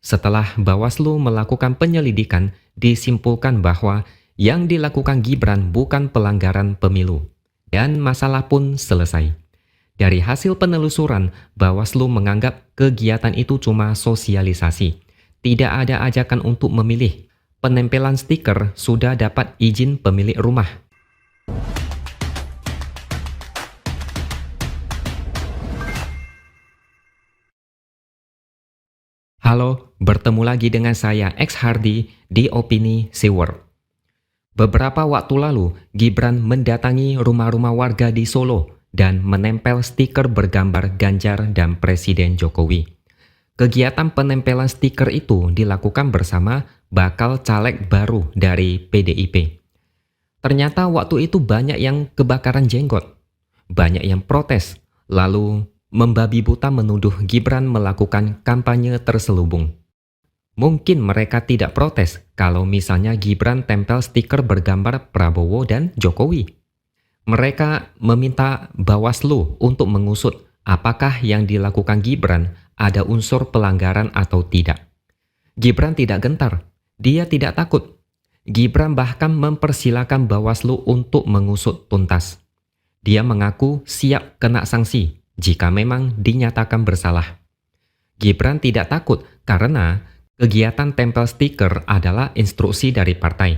Setelah Bawaslu melakukan penyelidikan, disimpulkan bahwa yang dilakukan Gibran bukan pelanggaran pemilu. Dan masalah pun selesai. Dari hasil penelusuran, Bawaslu menganggap kegiatan itu cuma sosialisasi. Tidak ada ajakan untuk memilih. Penempelan stiker sudah dapat izin pemilik rumah. Halo, bertemu lagi dengan saya X Hardy di Opini Siwer. Beberapa waktu lalu, Gibran mendatangi rumah-rumah warga di Solo dan menempel stiker bergambar Ganjar dan Presiden Jokowi. Kegiatan penempelan stiker itu dilakukan bersama bakal caleg baru dari PDIP. Ternyata waktu itu banyak yang kebakaran jenggot, banyak yang protes, lalu membabi buta menuduh Gibran melakukan kampanye terselubung. Mungkin mereka tidak protes kalau misalnya Gibran tempel stiker bergambar Prabowo dan Jokowi. Mereka meminta Bawaslu untuk mengusut apakah yang dilakukan Gibran ada unsur pelanggaran atau tidak. Gibran tidak gentar, dia tidak takut. Gibran bahkan mempersilahkan Bawaslu untuk mengusut tuntas. Dia mengaku siap kena sanksi jika memang dinyatakan bersalah. Gibran tidak takut karena kegiatan tempel stiker adalah instruksi dari partai.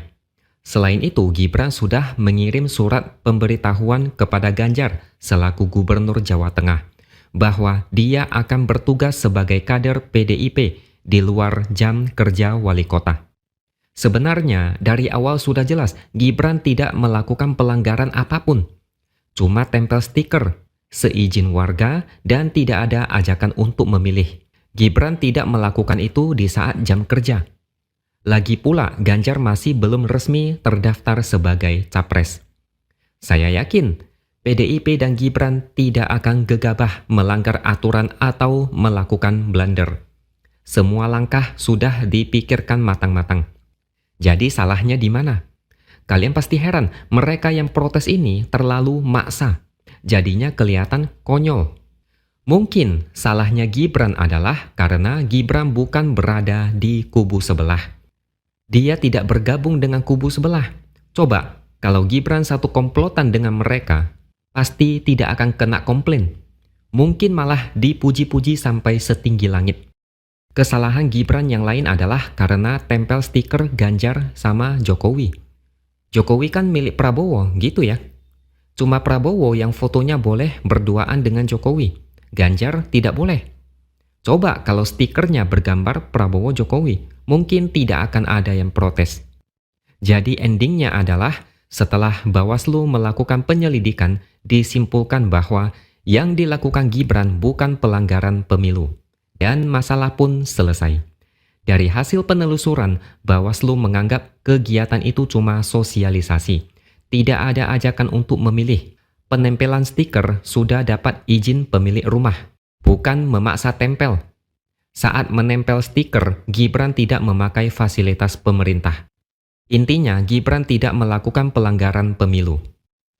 Selain itu, Gibran sudah mengirim surat pemberitahuan kepada Ganjar selaku Gubernur Jawa Tengah bahwa dia akan bertugas sebagai kader PDIP di luar jam kerja wali kota. Sebenarnya dari awal sudah jelas Gibran tidak melakukan pelanggaran apapun. Cuma tempel stiker, seizin warga dan tidak ada ajakan untuk memilih. Gibran tidak melakukan itu di saat jam kerja. Lagi pula, Ganjar masih belum resmi terdaftar sebagai capres. Saya yakin, PDIP dan Gibran tidak akan gegabah melanggar aturan atau melakukan blunder. Semua langkah sudah dipikirkan matang-matang. Jadi salahnya di mana? Kalian pasti heran, mereka yang protes ini terlalu maksa. Jadinya kelihatan konyol. Mungkin salahnya Gibran adalah karena Gibran bukan berada di kubu sebelah. Dia tidak bergabung dengan kubu sebelah. Coba, kalau Gibran satu komplotan dengan mereka, pasti tidak akan kena komplain. Mungkin malah dipuji-puji sampai setinggi langit. Kesalahan Gibran yang lain adalah karena tempel stiker Ganjar sama Jokowi. Jokowi kan milik Prabowo, gitu ya. Cuma Prabowo yang fotonya boleh berduaan dengan Jokowi. Ganjar tidak boleh. Coba kalau stikernya bergambar Prabowo Jokowi, mungkin tidak akan ada yang protes. Jadi endingnya adalah setelah Bawaslu melakukan penyelidikan, disimpulkan bahwa yang dilakukan Gibran bukan pelanggaran pemilu. Dan masalah pun selesai. Dari hasil penelusuran, Bawaslu menganggap kegiatan itu cuma sosialisasi. Tidak ada ajakan untuk memilih. Penempelan stiker sudah dapat izin pemilik rumah, bukan memaksa tempel. Saat menempel stiker, Gibran tidak memakai fasilitas pemerintah. Intinya, Gibran tidak melakukan pelanggaran pemilu.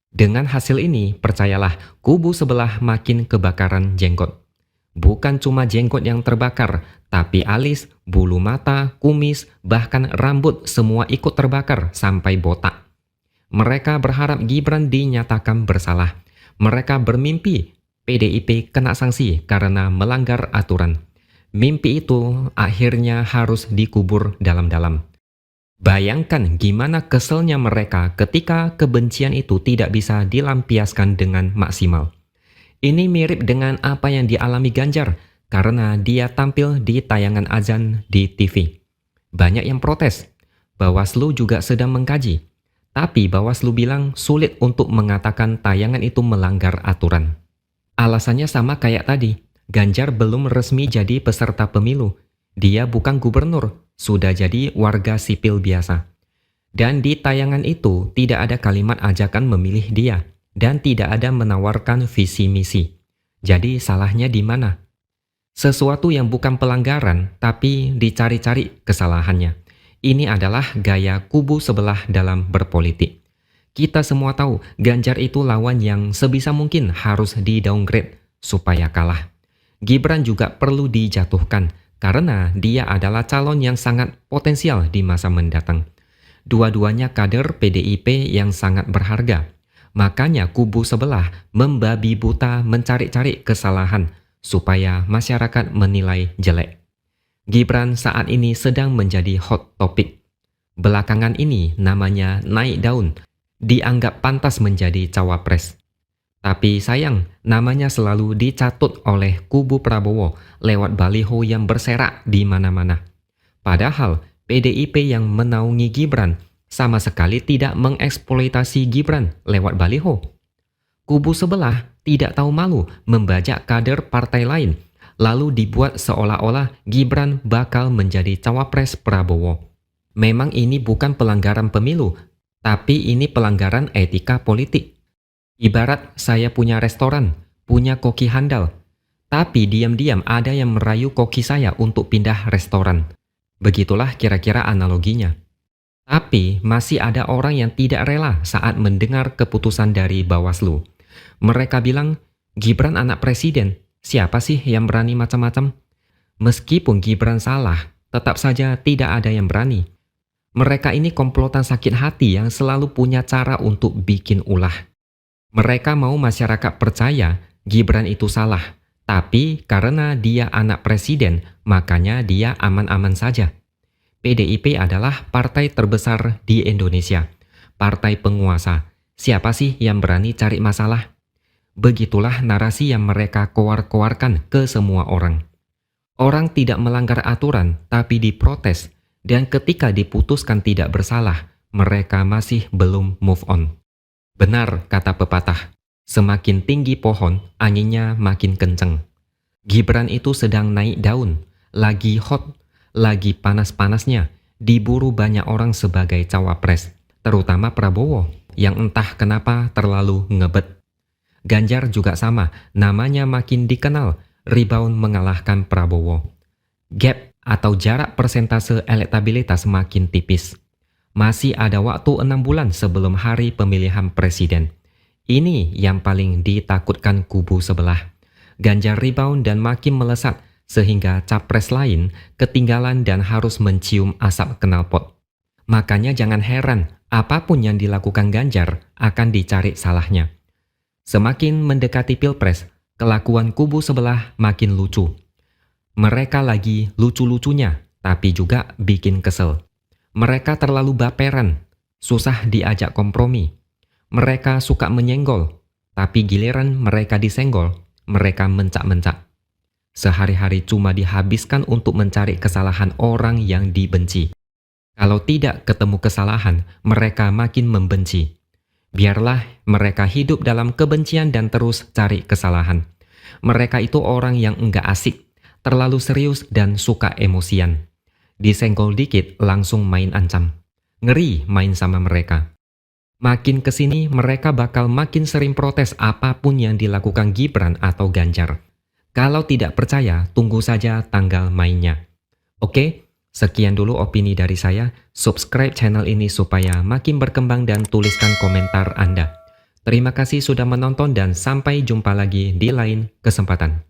Dengan hasil ini, percayalah, kubu sebelah makin kebakaran jenggot. Bukan cuma jenggot yang terbakar, tapi alis, bulu mata, kumis, bahkan rambut semua ikut terbakar sampai botak. Mereka berharap Gibran dinyatakan bersalah. Mereka bermimpi PDIP kena sanksi karena melanggar aturan. Mimpi itu akhirnya harus dikubur dalam-dalam. Bayangkan gimana keselnya mereka ketika kebencian itu tidak bisa dilampiaskan dengan maksimal. Ini mirip dengan apa yang dialami Ganjar karena dia tampil di tayangan azan di TV. Banyak yang protes. Bawaslu juga sedang mengkaji. Tapi Bawaslu bilang sulit untuk mengatakan tayangan itu melanggar aturan. Alasannya sama kayak tadi, Ganjar belum resmi jadi peserta pemilu. Dia bukan gubernur, sudah jadi warga sipil biasa. Dan di tayangan itu tidak ada kalimat ajakan memilih dia, dan tidak ada menawarkan visi misi. Jadi salahnya di mana? Sesuatu yang bukan pelanggaran, tapi dicari-cari kesalahannya. Ini adalah gaya kubu sebelah dalam berpolitik. Kita semua tahu Ganjar itu lawan yang sebisa mungkin harus di-downgrade supaya kalah. Gibran juga perlu dijatuhkan karena dia adalah calon yang sangat potensial di masa mendatang. Dua-duanya kader PDIP yang sangat berharga. Makanya kubu sebelah membabi buta mencari-cari kesalahan supaya masyarakat menilai jelek. Gibran saat ini sedang menjadi hot topic. Belakangan ini namanya naik daun, dianggap pantas menjadi cawapres. Tapi sayang, namanya selalu dicatut oleh kubu Prabowo lewat baliho yang berserak di mana-mana. Padahal PDIP yang menaungi Gibran sama sekali tidak mengeksploitasi Gibran lewat baliho. Kubu sebelah tidak tahu malu membajak kader partai lain, lalu dibuat seolah-olah Gibran bakal menjadi cawapres Prabowo. Memang ini bukan pelanggaran pemilu, tapi ini pelanggaran etika politik. Ibarat saya punya restoran, punya koki handal, tapi diam-diam ada yang merayu koki saya untuk pindah restoran. Begitulah kira-kira analoginya. Tapi masih ada orang yang tidak rela saat mendengar keputusan dari Bawaslu. Mereka bilang, Gibran anak presiden, siapa sih yang berani macam-macam? Meskipun Gibran salah, tetap saja tidak ada yang berani. Mereka ini komplotan sakit hati yang selalu punya cara untuk bikin ulah. Mereka mau masyarakat percaya Gibran itu salah, tapi karena dia anak presiden, makanya dia aman-aman saja. PDIP adalah partai terbesar di Indonesia, partai penguasa. Siapa sih yang berani cari masalah? Begitulah narasi yang mereka koar-koarkan ke semua orang. Orang tidak melanggar aturan, tapi diprotes, dan ketika diputuskan tidak bersalah, mereka masih belum move on. Benar kata pepatah, semakin tinggi pohon, anginnya makin kenceng. Gibran itu sedang naik daun, lagi hot, lagi panas-panasnya, diburu banyak orang sebagai cawapres, terutama Prabowo, yang entah kenapa terlalu ngebet. Ganjar juga sama, namanya makin dikenal, rebound mengalahkan Prabowo. Gap atau jarak persentase elektabilitas makin tipis. Masih ada waktu 6 bulan sebelum hari pemilihan presiden. Ini yang paling ditakutkan kubu sebelah. Ganjar rebound dan makin melesat sehingga capres lain ketinggalan dan harus mencium asap knalpot. Makanya jangan heran apapun yang dilakukan Ganjar akan dicari salahnya. Semakin mendekati pilpres, kelakuan kubu sebelah makin lucu. Mereka lagi lucu-lucunya, tapi juga bikin kesel. Mereka terlalu baperan, susah diajak kompromi. Mereka suka menyenggol, tapi giliran mereka disenggol, mereka mencak-mencak. Sehari-hari cuma dihabiskan untuk mencari kesalahan orang yang dibenci. Kalau tidak ketemu kesalahan, mereka makin membenci. Biarlah mereka hidup dalam kebencian dan terus cari kesalahan. Mereka itu orang yang enggak asik, terlalu serius dan suka emosian. Disenggol dikit langsung main ancam. Ngeri main sama mereka. Makin kesini mereka bakal makin sering protes apapun yang dilakukan Gibran atau Ganjar. Kalau tidak percaya, tunggu saja tanggal mainnya. Oke, sekian dulu opini dari saya. Subscribe channel ini supaya makin berkembang dan tuliskan komentar Anda. Terima kasih sudah menonton dan sampai jumpa lagi di lain kesempatan.